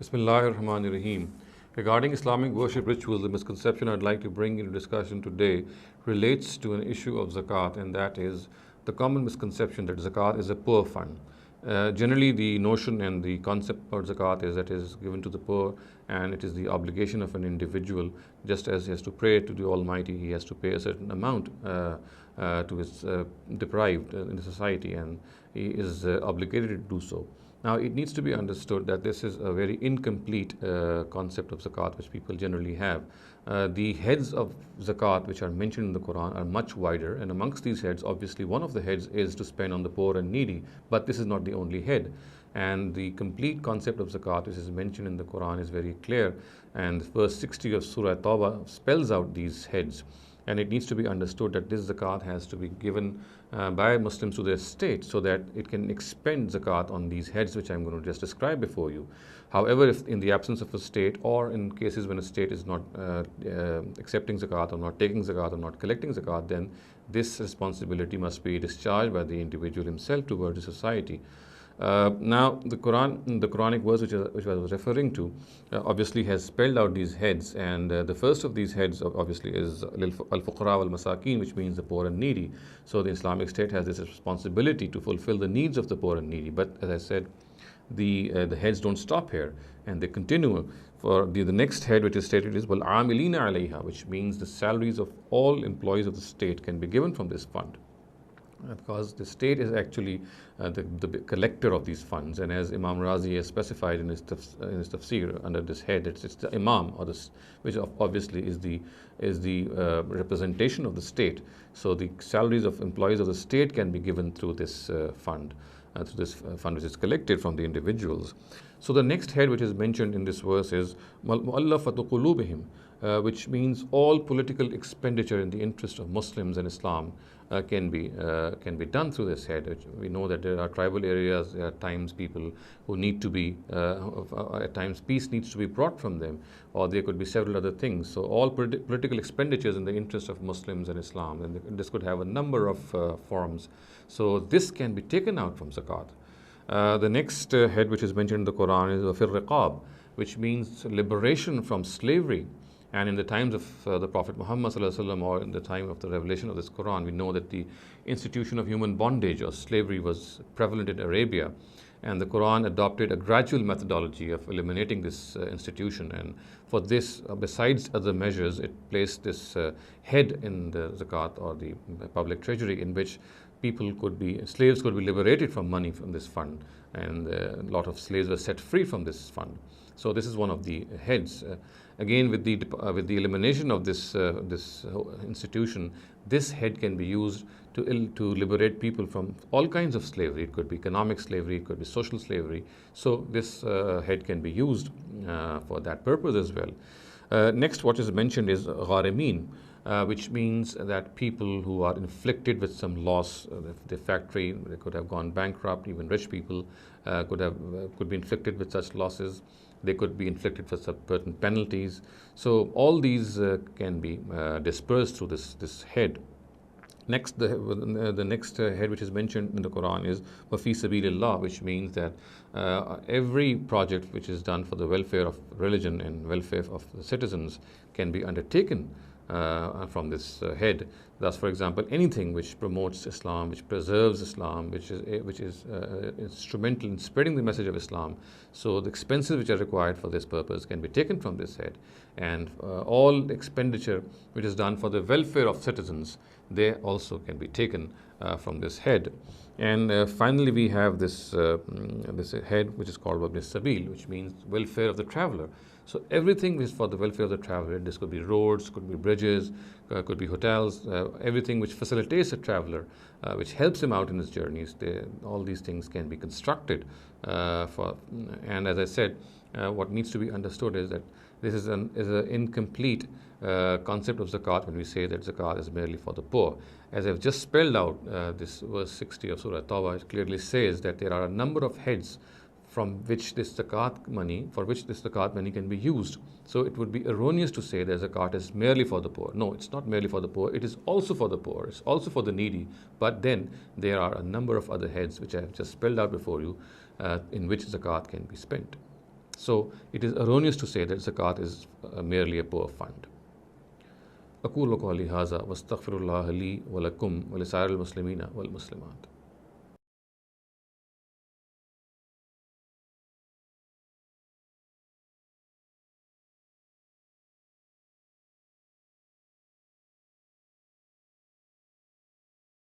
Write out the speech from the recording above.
Bismillahirrahmanirrahim. Regarding Islamic worship rituals, the misconception I'd like to bring into discussion today relates to an issue of zakat, and that is the common misconception that zakat is a poor fund. Generally, the notion and the concept about zakat is that it is given to the poor and it is the obligation of an individual. Just as he has to pray to the Almighty, he has to pay a certain amount to his deprived in the society, and he is obligated to do so. Now, it needs to be understood that this is a very incomplete concept of zakat which people generally have. The heads of zakat which are mentioned in the Quran are much wider, and amongst these heads, obviously one of the heads is to spend on the poor and needy, but this is not the only head. And the complete concept of zakat which is mentioned in the Quran is very clear, and verse 60 of Surah Tawbah spells out these heads. And it needs to be understood that this zakat has to be given by Muslims to their state so that it can expend zakat on these heads which I'm going to just describe before you. However, if in the absence of a state, or in cases when a state is not accepting zakat or not taking zakat or not collecting zakat, then this responsibility must be discharged by the individual himself towards the society. Now, the Quranic verse which I was referring to, obviously has spelled out these heads, and the first of these heads obviously is al-fuqara wal-masakin, which means the poor and needy. So the Islamic State has this responsibility to fulfill the needs of the poor and needy. But as I said, the heads don't stop here, and they continue. For the next head which is stated is wal-amilina alayha, which means the salaries of all employees of the state can be given from this fund, because the state is actually the collector of these funds. And as Imam Razi has specified in his tafsir under this head, it's the Imam, or this, which obviously is the representation of the state. So the salaries of employees of the state can be given through this fund. Through this fund which is collected from the individuals. So the next head which is mentioned in this verse is mu'allafatu qulubihim, which means all political expenditure in the interest of Muslims and Islam can be done through this head. We know that there are tribal areas, there are times people who need to be, at times peace needs to be brought from them, or there could be several other things. So all political expenditures in the interest of Muslims and Islam, and this could have a number of forms. So this can be taken out from zakat. The next head which is mentioned in the Quran is wafir riqab, which means liberation from slavery. And in the times of the Prophet Muhammad ﷺ, or in the time of the revelation of this Quran, we know that the institution of human bondage or slavery was prevalent in Arabia. And the Quran adopted a gradual methodology of eliminating this institution. And for this, besides other measures, it placed this head in the zakat, or the public treasury, in which slaves could be liberated from money from this fund, and a lot of slaves were set free from this fund. So this is one of the heads. Again, with the elimination of this institution, this head can be used to liberate people from all kinds of slavery. It could be economic slavery, it could be social slavery. So this head can be used for that purpose as well. Next, what is mentioned is gharimin, which means that people who are inflicted with some loss, the factory, they could have gone bankrupt. Even rich people could be inflicted with such losses. They could be inflicted with certain penalties. So all these can be dispersed through this head. Next, the next head which is mentioned in the Quran is wafi sabilillah, which means that every project which is done for the welfare of religion and welfare of the citizens can be undertaken from this head. Thus, for example, anything which promotes Islam, which preserves Islam, which is instrumental in spreading the message of Islam. So the expenses which are required for this purpose can be taken from this head, and all expenditure which is done for the welfare of citizens, they also can be taken from this head. And finally, we have this head which is called wabn sabil, which means welfare of the traveler. So everything is for the welfare of the traveler. This could be roads, could be bridges, could be hotels, everything which facilitates a traveler, which helps him out in his journeys. All these things can be constructed and as I said, what needs to be understood is that this is an incomplete concept of zakat when we say that zakat is merely for the poor. As I've just spelled out, this verse 60 of Surah Tawbah, it clearly says that there are a number of heads for which this zakat money can be used. So it would be erroneous to say that zakat is merely for the poor. No, it's not merely for the poor. It is also for the poor. It's also for the needy. But then there are a number of other heads which I have just spelled out before you, in which zakat can be spent. So it is erroneous to say that zakat is merely a poor fund. أقول قولي هذا واستغفر الله لي ولكم ولسائر المسلمين والمسلمات.